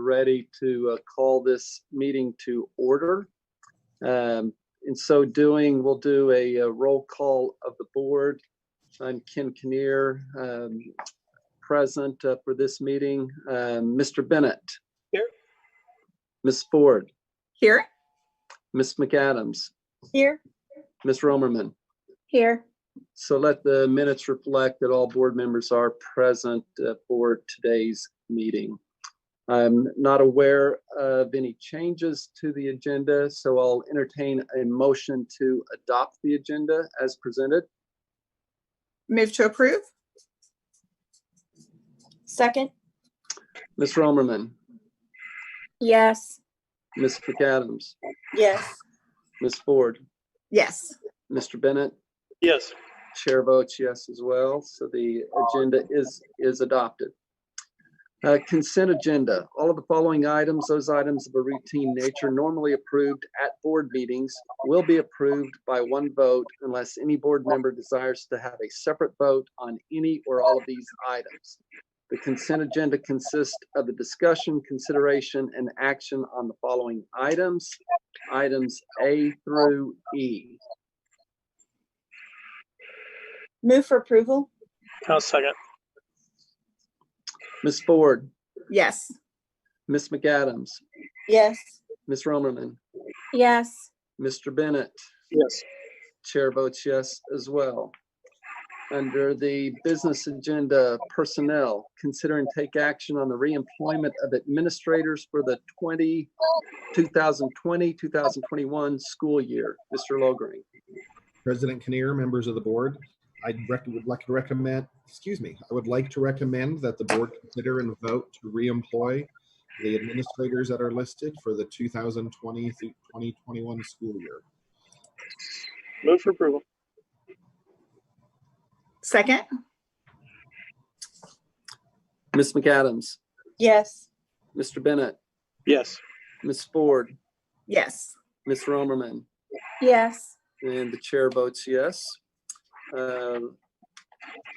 ready to call this meeting to order. In so doing, we'll do a roll call of the board. I'm Ken Kinnear, present for this meeting. Mr. Bennett. Here. Ms. Ford. Here. Ms. McAdams. Here. Ms. Romerman. Here. So let the minutes reflect that all board members are present for today's meeting. I'm not aware of any changes to the agenda, so I'll entertain a motion to adopt the agenda as presented. Move to approve. Second. Ms. Romerman. Yes. Ms. McAdams. Yes. Ms. Ford. Yes. Mr. Bennett. Yes. Chair votes yes as well, so the agenda is adopted. Consent agenda. All of the following items, those items of a routine nature normally approved at board meetings, will be approved by one vote unless any board member desires to have a separate vote on any or all of these items. The consent agenda consists of the discussion, consideration, and action on the following items, items A through E. Move for approval. I'll second. Ms. Ford. Yes. Ms. McAdams. Yes. Ms. Romerman. Yes. Mr. Bennett. Yes. Chair votes yes as well. Under the business agenda, personnel, consider and take action on the reemployment of administrators for the 2020-2021 school year. Mr. Logring. President Kinnear, members of the board, I would like to recommend that the board consider and vote to reemploy the administrators that are listed for the 2020 through 2021 school year. Move for approval. Second. Ms. McAdams. Yes. Mr. Bennett. Yes. Ms. Ford. Yes. Ms. Romerman. Yes. And the chair votes yes.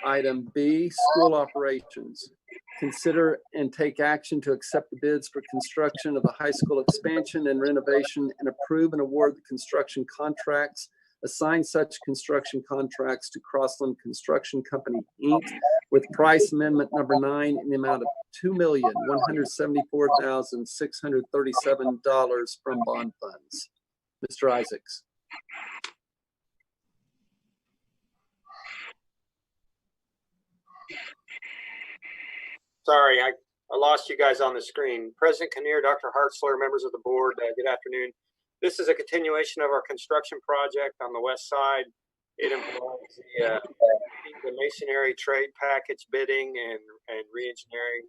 Item B, school operations. Consider and take action to accept the bids for construction of the high school expansion and renovation and approve and award the construction contracts. Assign such construction contracts to Crossland Construction Company, Inc. with price amendment number 9 in the amount of $2,174,637 from bond funds. Mr. Isaacs. Sorry, I lost you guys on the screen. President Kinnear, Dr. Hartzler, members of the board, good afternoon. This is a continuation of our construction project on the west side. It involves the masonry trade package bidding and re-engineering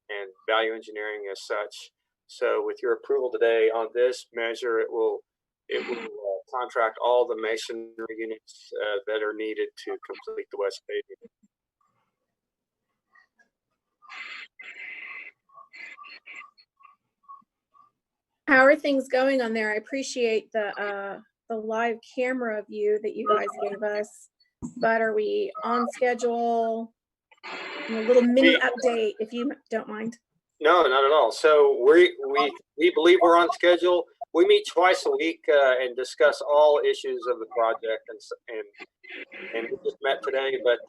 and value engineering as such. So with your approval today on this measure, it will contract all the masonry units that are needed to complete the west paving. How are things going on there? I appreciate the live camera view that you guys gave us, but are we on schedule? A little mini update, if you don't mind. No, not at all. So we believe we're on schedule. We meet twice a week and discuss all issues of the project, and we just met today. But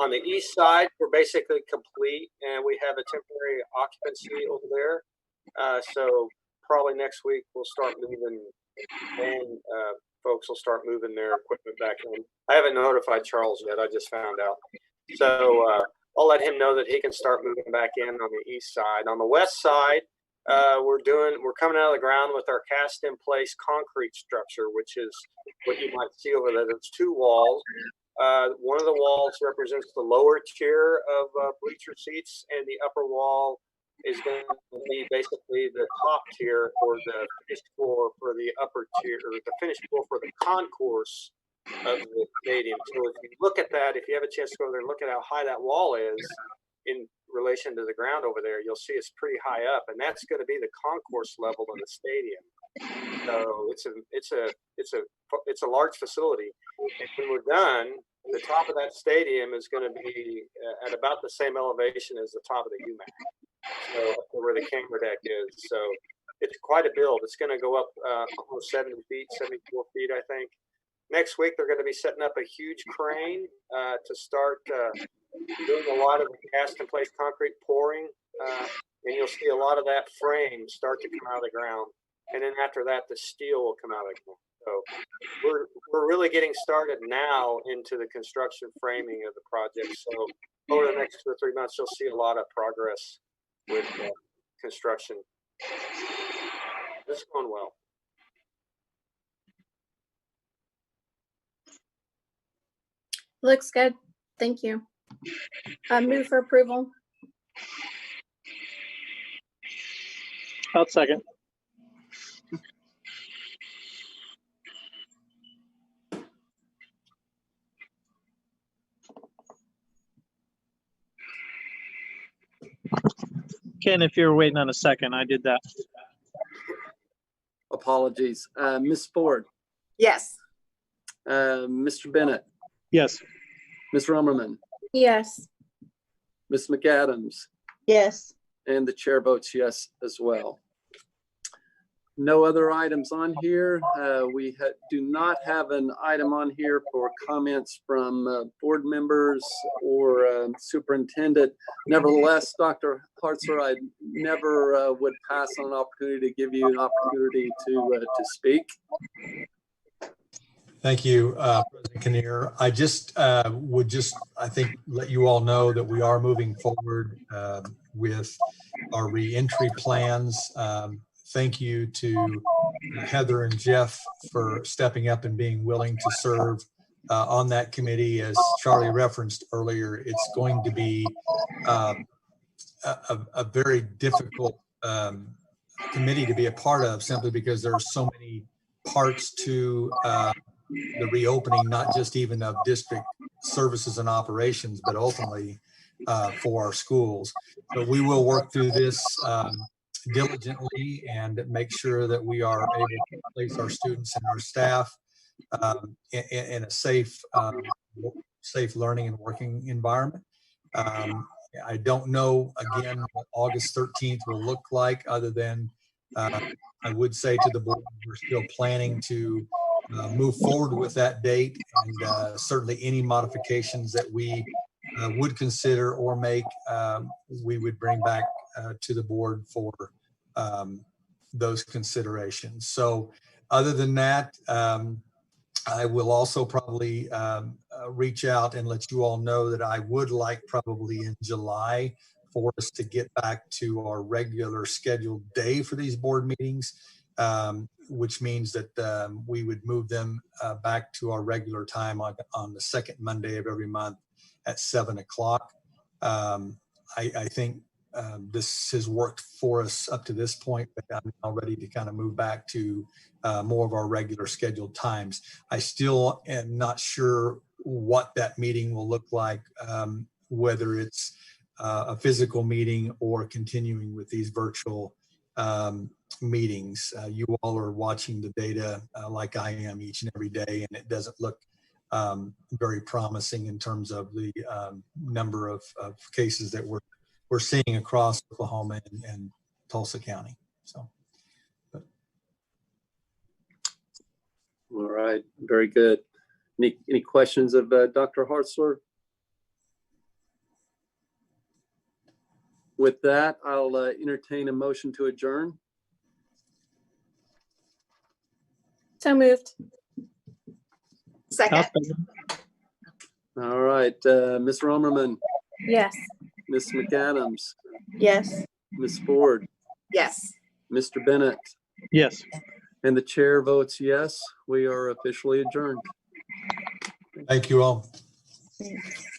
on the east side, we're basically complete, and we have a temporary occupancy over there. So probably next week we'll start moving, and folks will start moving their equipment back in. I haven't notified Charles yet. I just found out. So I'll let him know that he can start moving back in on the east side. On the west side, we're coming out of the ground with our cast in place concrete structure, which is what you might see over there. There's two walls. One of the walls represents the lower tier of bleacher seats, and the upper wall is going to be basically the top tier or the finished floor for the upper tier, or the finished floor for the concourse of the stadium. So if you look at that, if you have a chance to go there and look at how high that wall is in relation to the ground over there, you'll see it's pretty high up, and that's going to be the concourse level of the stadium. So it's a large facility, and when we're done, the top of that stadium is going to be at about the same elevation as the top of the UMac. So up to where the camera deck is. So it's quite a build. It's going to go up almost 70 feet, 74 feet, I think. Next week, they're going to be setting up a huge crane to start doing a lot of the cast in place concrete pouring. And you'll see a lot of that frame start to come out of the ground. And then after that, the steel will come out of the ground. So we're really getting started now into the construction framing of the project. So over the next 2 or 3 months, you'll see a lot of progress with construction. It's going well. Looks good. Thank you. Move for approval. I'll second. Ken, if you're waiting on a second, I did that. Apologies. Ms. Ford, Yes. Mr. Bennett, Yes. Ms. Rummerman, Yes. Ms. McAdams, Yes. and the chair votes yes as well. No other items on here. We do not have an item on here for comments from board members or superintendent. Nevertheless, Dr. Hartzler, I never would pass on an opportunity to give you an opportunity to speak. Thank you, President Kinnear. I just would I think, let you all know that we are moving forward with our reentry plans. Thank you to Heather and Jeff for stepping up and being willing to serve on that committee. As Charlie referenced earlier, it's going to be a very difficult committee to be a part of, simply because there are so many parts to the reopening, not just even of district services and operations, but ultimately for our schools. But we will work through this diligently and make sure that we are able to place our students and our staff in a safe learning and working environment. I don't know, again, what August 13th will look like, other than I would say to the board, we're still planning to move forward with that date, and certainly any modifications that we would consider or make, we would bring back to the board for those considerations. So other than that, I will also probably reach out and let you all know that I would like probably in July for us to get back to our regular scheduled day for these board meetings, which means that we would move them back to our regular time on the second Monday of every month at 7 o'clock. I think this has worked for us up to this point, but I'm now ready to kind of move back to more of our regular scheduled times. I still am not sure what that meeting will look like, whether it's a physical meeting or continuing with these virtual meetings. You all are watching the data like I am each and every day, and it doesn't look very promising in terms of the number of cases that we're seeing across Oklahoma and Tulsa County. So, All right, very good. Any questions of Dr. Hartzler? With that, I'll entertain a motion to adjourn. So moved. Second. All right, Ms. Romerman, Yes. Ms. McAdams, Yes. Ms. Ford, Yes. Mr. Bennett, Yes. and the chair votes yes. We are officially adjourned. thank you all. Thanks.